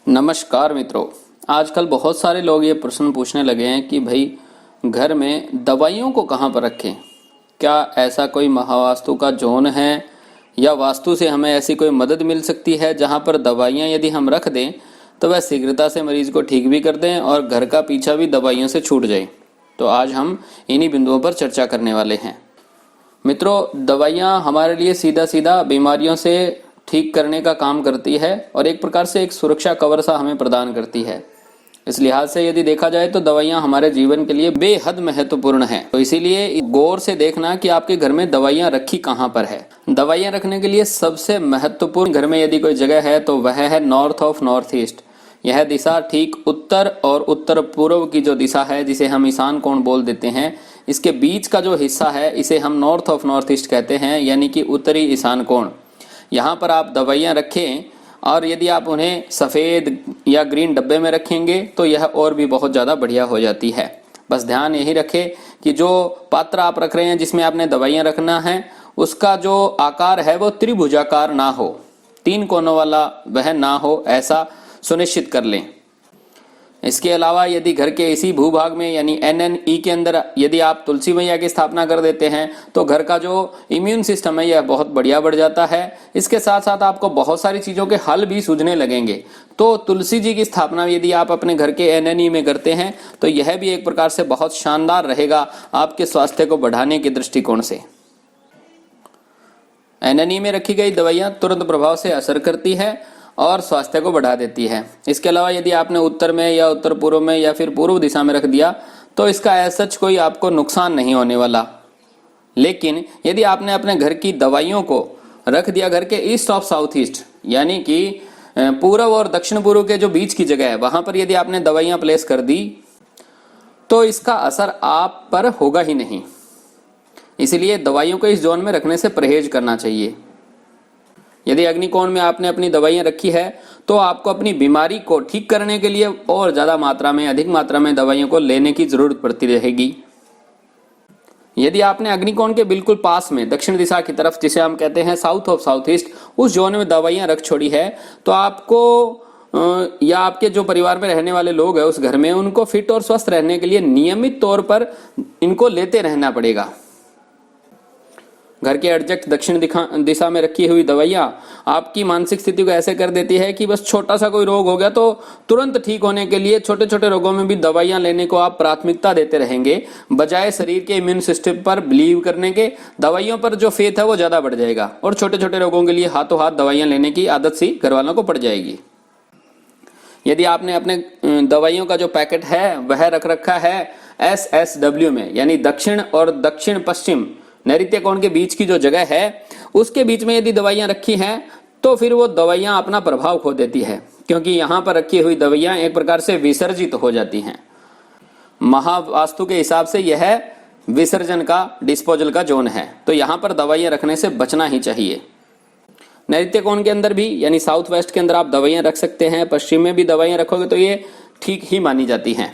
नमस्कार मित्रों। आजकल बहुत सारे लोग ये प्रश्न पूछने लगे हैं कि भाई घर में दवाइयों को कहाँ पर रखें। क्या ऐसा कोई महावास्तु का जोन है या वास्तु से हमें ऐसी कोई मदद मिल सकती है जहाँ पर दवाइयाँ यदि हम रख दें तो वह शीघ्रता से मरीज को ठीक भी कर दें और घर का पीछा भी दवाइयों से छूट जाए। तो आज हम इन्हीं बिंदुओं पर चर्चा करने वाले हैं। मित्रों, दवाइयाँ हमारे लिए सीधा सीधा बीमारियों से ठीक करने का काम करती है और एक प्रकार से एक सुरक्षा कवर सा हमें प्रदान करती है। इस लिहाज से यदि देखा जाए तो दवाइयाँ हमारे जीवन के लिए बेहद महत्वपूर्ण हैं। तो इसीलिए गौर से देखना कि आपके घर में दवाइयाँ रखी कहाँ पर है। दवाइयाँ रखने के लिए सबसे महत्वपूर्ण घर में यदि कोई जगह है तो वह है नॉर्थ ऑफ नॉर्थ ईस्ट। यह दिशा ठीक उत्तर और उत्तर पूर्व की जो दिशा है, जिसे हम ईशान कोण बोल देते हैं, इसके बीच का जो हिस्सा है इसे हम नॉर्थ ऑफ नॉर्थ ईस्ट कहते हैं, यानी कि उत्तरी ईशान कोण। यहाँ पर आप दवाइयाँ रखें और यदि आप उन्हें सफ़ेद या ग्रीन डब्बे में रखेंगे तो यह और भी बहुत ज़्यादा बढ़िया हो जाती है। बस ध्यान यही रखें कि जो पात्र आप रख रहे हैं जिसमें आपने दवाइयाँ रखना है उसका जो आकार है वो त्रिभुजाकार ना हो, 3 कोनों वाला वह ना हो, ऐसा सुनिश्चित कर लें। इसके अलावा यदि घर के इसी भूभाग में यानी NNE के अंदर यदि आप तुलसी मैया की स्थापना कर देते हैं तो घर का जो इम्यून सिस्टम है यह बहुत बढ़िया बढ़ जाता है। इसके साथ साथ आपको बहुत सारी चीज़ों के हल भी सूझने लगेंगे। तो तुलसी जी की स्थापना यदि आप अपने घर के NNE में करते हैं तो यह भी एक प्रकार से बहुत शानदार रहेगा आपके स्वास्थ्य को बढ़ाने के दृष्टिकोण से। NNE में रखी गई दवाइयाँ तुरंत प्रभाव से असर करती है और स्वास्थ्य को बढ़ा देती है। इसके अलावा यदि आपने उत्तर में या उत्तर पूर्व में या फिर पूर्व दिशा में रख दिया तो इसका ऐसा कोई आपको नुकसान नहीं होने वाला। लेकिन यदि आपने अपने घर की दवाइयों को रख दिया घर के ईस्ट ऑफ साउथ ईस्ट, यानी कि पूर्व और दक्षिण पूर्व के जो बीच की जगह है वहां पर यदि आपने दवाइयां प्लेस कर दी तो इसका असर आप पर होगा ही नहीं। इसलिए दवाइयों को इस जोन में रखने से परहेज करना चाहिए। यदि अग्निकोण में आपने अपनी दवाइयां रखी है तो आपको अपनी बीमारी को ठीक करने के लिए और ज्यादा मात्रा में, अधिक मात्रा में दवाइयों को लेने की जरूरत पड़ती रहेगी। यदि आपने अग्निकोण के बिल्कुल पास में दक्षिण दिशा की तरफ, जिसे हम कहते हैं साउथ ऑफ साउथ ईस्ट, उस जोन में दवाइयां रख छोड़ी है तो आपको या आपके जो परिवार में रहने वाले लोग हैं उस घर में, उनको फिट और स्वस्थ रहने के लिए नियमित तौर पर इनको लेते रहना पड़ेगा। घर के एग्जैक्ट दक्षिण दिशा में रखी हुई दवाइयाँ आपकी मानसिक स्थिति को ऐसे कर देती है कि बस छोटा सा कोई रोग हो गया तो तुरंत ठीक होने के लिए छोटे छोटे रोगों में भी दवाइयाँ लेने को आप प्राथमिकता देते रहेंगे, बजाय शरीर के इम्यून सिस्टम पर बिलीव करने के। दवाइयों पर जो फेथ है वो ज़्यादा बढ़ जाएगा और छोटे छोटे रोगों के लिए हाथों हाथ दवाइयाँ लेने की आदत सी घर वालों को पड़ जाएगी। यदि आपने अपने दवाइयों का जो पैकेट है वह रख रखा है SSW में, यानी दक्षिण और दक्षिण पश्चिम नैऋत्य कोण के बीच की जो जगह है उसके बीच में यदि दवाइयां रखी हैं तो फिर वो दवाइयां अपना प्रभाव खो देती है, क्योंकि यहां पर रखी हुई दवाइयां एक प्रकार से विसर्जित हो जाती हैं। महावास्तु के हिसाब से यह विसर्जन का, डिस्पोजल का जोन है, तो यहां पर दवाइयां रखने से बचना ही चाहिए। नैऋत्य कोण के अंदर भी यानी साउथ वेस्ट के अंदर आप दवाइयां रख सकते हैं, पश्चिम में भी दवाइयां रखोगे तो ये ठीक ही मानी जाती हैं।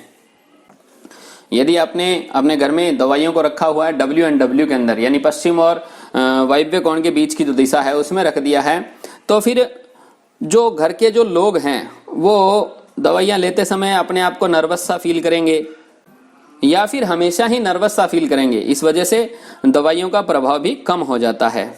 यदि आपने अपने घर में दवाइयों को रखा हुआ है WNW के अंदर, यानी पश्चिम और वायव्य कोण के बीच की जो दिशा है उसमें रख दिया है, तो फिर जो घर के जो लोग हैं वो दवाइयां लेते समय अपने आप को नर्वस सा फील करेंगे या फिर हमेशा ही नर्वस सा फील करेंगे। इस वजह से दवाइयों का प्रभाव भी कम हो जाता है।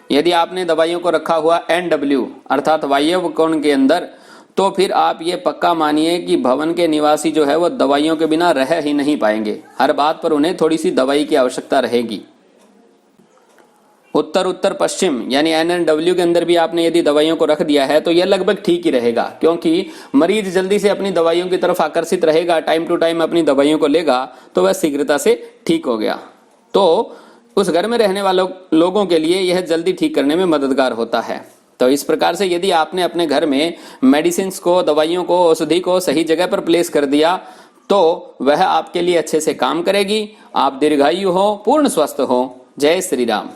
यदि आपने दवाइयों को रखा हुआ NW अर्थात वायव्य कोण के अंदर, तो फिर आप ये पक्का मानिए कि भवन के निवासी जो है वो दवाइयों के बिना रह ही नहीं पाएंगे। हर बात पर उन्हें थोड़ी सी दवाई की आवश्यकता रहेगी। उत्तर उत्तर पश्चिम यानी NNW के अंदर भी आपने यदि दवाइयों को रख दिया है तो यह लगभग ठीक ही रहेगा, क्योंकि मरीज जल्दी से अपनी दवाइयों की तरफ आकर्षित रहेगा, टाइम टू टाइम अपनी दवाइयों को लेगा तो वह शीघ्रता से ठीक हो गया। तो उस घर में रहने वालों लोगों के लिए यह जल्दी ठीक करने में मददगार होता है। तो इस प्रकार से यदि आपने अपने घर में मेडिसिन को, दवाइयों को, औषधि को सही जगह पर प्लेस कर दिया तो वह आपके लिए अच्छे से काम करेगी। आप दीर्घायु हो, पूर्ण स्वस्थ हो। जय श्री राम।